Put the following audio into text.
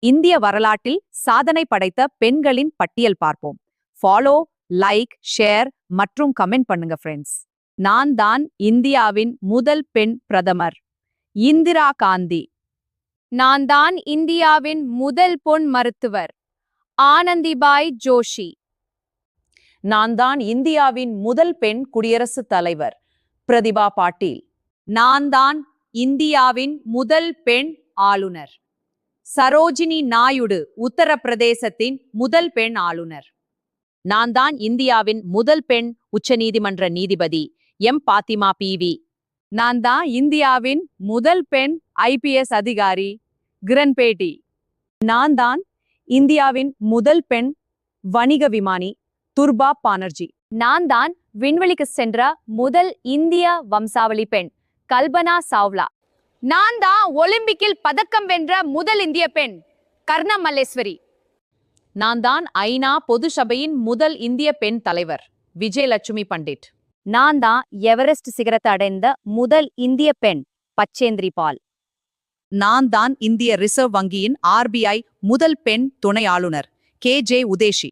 இந்திய வரலாற்றில் சாதனை படைத்த பெண்களின் பட்டியல் பார்ப்போம். ஃபாலோ, லைக், ஷேர் மற்றும் கமெண்ட் பண்ணுங்க ஃப்ரெண்ட்ஸ். நான் தான் இந்தியாவின் முதல் பெண் பிரதமர், இந்திரா காந்தி. நான் தான் இந்தியாவின் முதல் பொன் மருத்துவர், ஆனந்திபாய் ஜோஷி. நான் தான் இந்தியாவின் முதல் பெண் குடியரசுத் தலைவர், பிரதிபா பாட்டீல். நான் தான் இந்தியாவின் முதல் பெண் ஆளுநர், சரோஜினி நாயுடு, உத்தரப்பிரதேசத்தின் முதல் பெண் ஆளுநர். நான் தான் இந்தியாவின் முதல் பெண் உச்சநீதிமன்ற நீதிபதி, எம் பாத்திமா PV. நான் தான் இந்தியாவின் முதல் பெண் IPS அதிகாரி, கிரண் பேடி. நான் தான் இந்தியாவின் முதல் பெண் வணிக விமானி, துர்பா பானர்ஜி. நான் தான் விண்வெளிக்கு சென்ற முதல் இந்திய வம்சாவளி பெண், கல்பனா சாவ்லா. நான் தான் ஒலிம்பிக்கில் பதக்கம் வென்ற முதல் இந்திய பெண், கர்ண மல்லேஸ்வரி. நான் தான் ஐநா பொது சபையின் முதல் இந்திய பெண் தலைவர், விஜயலட்சுமி பண்டிட். நான் தான் எவரெஸ்ட் சிகரத்தை அடைந்த முதல் இந்திய பெண், பச்சேந்திரி பால். நான் தான் இந்திய ரிசர்வ் வங்கியின் RBI முதல் பெண் துணை ஆளுநர், KJ உதேஷி.